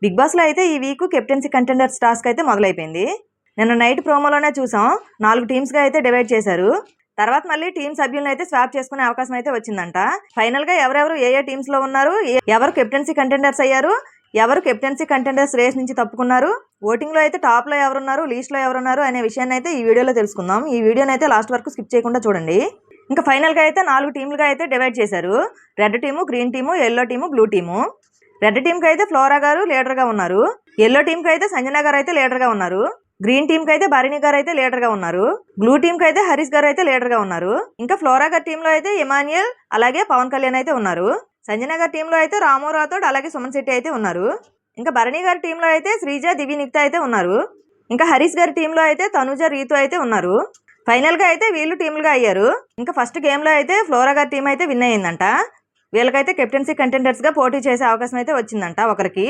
Big బాస్లో అయితే ఈ వీక్ కెప్టెన్సీ కంటెండర్స్ టాస్క్ అయితే మొదలైపోయింది. నిన్న నైట్ ప్రోమోలోనే చూసాం 4 టీమ్స్గా అయితే డివైడ్ చేశారు. తర్వాత మళ్ళీ టీం సభ్యులను అయితే స్వాప్ చేసుకునే అవకాశం అయితే వచ్చిందంట. ఫైనల్గా ఎవరెవరు ఏ టీమ్స్లో ఉన్నారు, ఎవరు కెప్టెన్సీ కంటెండర్స్ అయ్యారు, ఎవరు కెప్టెన్సీ కంటెండర్స్ రేస్ నుంచి తప్పుకున్నారు, ఓటింగ్లో అయితే టాప్లో ఎవరున్నారు, లీస్ట్లో ఎవరున్నారు అనే విషయాన్ని అయితే ఈ వీడియోలో తెలుసుకుందాం. ఈ వీడియోని అయితే లాస్ట్ వరకు స్కిప్ చేయకుండా చూడండి. ఇంకా ఫైనల్గా అయితే 4 టీంలుగా అయితే డివైడ్ చేశారు. Red team, green team, yellow team, blue team. Red టీంకి అయితే ఫ్లోరా గారు లీడర్గా ఉన్నారు. ఎల్లో టీంకి అయితే సంజన గారు అయితే లీడర్గా ఉన్నారు. గ్రీన్ టీంకి అయితే భరణి గారు అయితే లీడర్గా ఉన్నారు. బ్లూ టీంకి అయితే హరీష్ గారు అయితే లీడర్గా ఉన్నారు. ఇంకా ఫ్లోరా గారి టీంలో అయితే ఇమాన్యుయల్ అలాగే పవన్ కళ్యాణ్ అయితే ఉన్నారు. సంజన గారి టీంలో అయితే రాము రాథోడ్ అలాగే సుమన్ శెట్టి అయితే ఉన్నారు. ఇంకా భరణి గారి టీంలో అయితే శ్రీజ, దివి నిక్త అయితే ఉన్నారు. ఇంకా హరీష్ గారి టీంలో అయితే తనుజ, రీతు అయితే ఉన్నారు. ఫైనల్గా అయితే వీళ్ళు టీంలుగా అయ్యారు. ఇంకా ఫస్ట్ గేమ్లో అయితే ఫ్లోరా గారి టీం అయితే విన్ అయ్యిందంట. వీళ్ళకైతే కెప్టెన్సీ కంటెండర్స్గా పోటీ చేసే అవకాశం అయితే వచ్చిందంట ఒకరికి.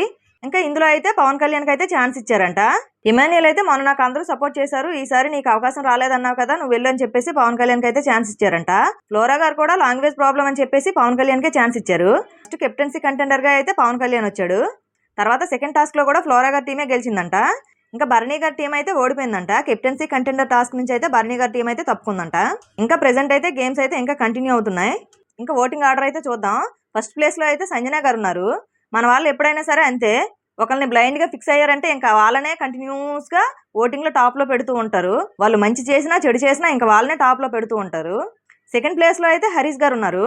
ఇంకా ఇందులో అయితే పవన్ కళ్యాణ్కి అయితే ఛాన్స్ ఇచ్చారంట. ఇమాన్యుయల్ అయితే మొన్న నాకు అందరూ సపోర్ట్ చేశారు, ఈసారి నీకు అవకాశం రాలేదన్నావు కదా, నువ్వు వెళ్ళు అని చెప్పేసి పవన్ కళ్యాణ్కి అయితే ఛాన్స్ ఇచ్చారంట. ఫ్లోరా గారు కూడా లాంగ్వేజ్ ప్రాబ్లం అని చెప్పేసి పవన్ కళ్యాణ్కి ఛాన్స్ ఇచ్చారు. ఫస్ట్ కెప్టెన్సీ కంటెండర్గా అయితే పవన్ కళ్యాణ్ వచ్చాడు. తర్వాత సెకండ్ టాస్క్లో కూడా ఫ్లోరా గారి టీమే గెలిచిందంట. ఇంకా భరణి గారి టీం అయితే ఓడిపోయిందంట. కెప్టెన్సీ కంటెండర్ టాస్క్ నుంచి అయితే భరణి గారి టీం అయితే తప్పుకుందంట. ఇంకా ప్రెజెంట్ అయితే గేమ్స్ అయితే ఇంకా కంటిన్యూ అవుతున్నాయి. ఇంకా ఓటింగ్ ఆర్డర్ అయితే చూద్దాం. ఫస్ట్ ప్లేస్లో అయితే సంజన గారు ఉన్నారు. మన వాళ్ళు ఎప్పుడైనా సరే అంతే, ఒకరిని బ్లైండ్గా ఫిక్స్ అయ్యారంటే ఇంకా వాళ్ళనే కంటిన్యూస్గా ఓటింగ్లో టాప్లో పెడుతూ ఉంటారు. వాళ్ళు మంచి చేసినా చెడు చేసినా ఇంకా వాళ్ళనే టాప్లో పెడుతూ ఉంటారు. సెకండ్ ప్లేస్లో అయితే హరీష్ గారు ఉన్నారు.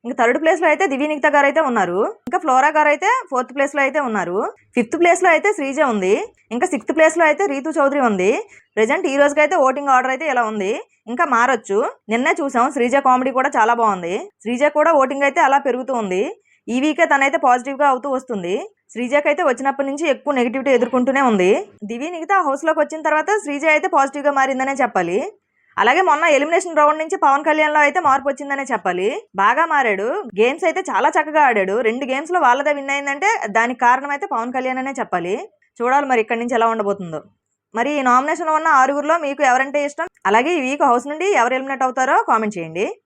ఇంకా థర్డ్ ప్లేస్లో అయితే దివి నిక్త గారు అయితే ఉన్నారు. ఇంకా ఫ్లోరా గారు అయితే ఫోర్త్ ప్లేస్లో అయితే ఉన్నారు. ఫిఫ్త్ ప్లేస్లో అయితే శ్రీజ ఉంది. ఇంకా సిక్స్త్ ప్లేస్లో అయితే రీతు చౌదరి ఉంది. ప్రెజెంట్ ఈ రోజుకైతే ఓటింగ్ ఆర్డర్ అయితే ఇలా ఉంది. ఇంకా మారొచ్చు. నిన్నే చూసాం శ్రీజ కామెడీ కూడా చాలా బాగుంది. శ్రీజ కూడా ఓటింగ్ అయితే అలా పెరుగుతూ ఉంది. ఈ వీకే తనైతే పాజిటివ్గా అవుతూ వస్తుంది. శ్రీజకి అయితే వచ్చినప్పటి నుంచి ఎక్కువ నెగిటివిటీ ఎదుర్కొంటూనే ఉంది. దివి నిక్త హౌస్లోకి వచ్చిన తర్వాత శ్రీజ అయితే పాజిటివ్గా మారిందనే చెప్పాలి. అలాగే మొన్న ఎలిమినేషన్ రౌండ్ నుంచి పవన్ కళ్యాణ్లో అయితే మార్పు వచ్చిందనే చెప్పాలి. బాగా మారాడు. గేమ్స్ అయితే చాలా చక్కగా ఆడాడు. 2 గేమ్స్లో వాళ్ళదే విన్ అయిందంటే దానికి కారణం అయితే పవన్ కళ్యాణ్ అనే చెప్పాలి. చూడాలి మరి ఇక్కడి నుంచి ఎలా ఉండబోతుందో. మరి ఈ నామినేషన్ ఉన్న 6గురిలో మీకు ఎవరంటే ఇష్టం, అలాగే ఈ వీక్ హౌస్ నుండి ఎవరు ఎలిమినేట్ అవుతారో కామెంట్ చేయండి.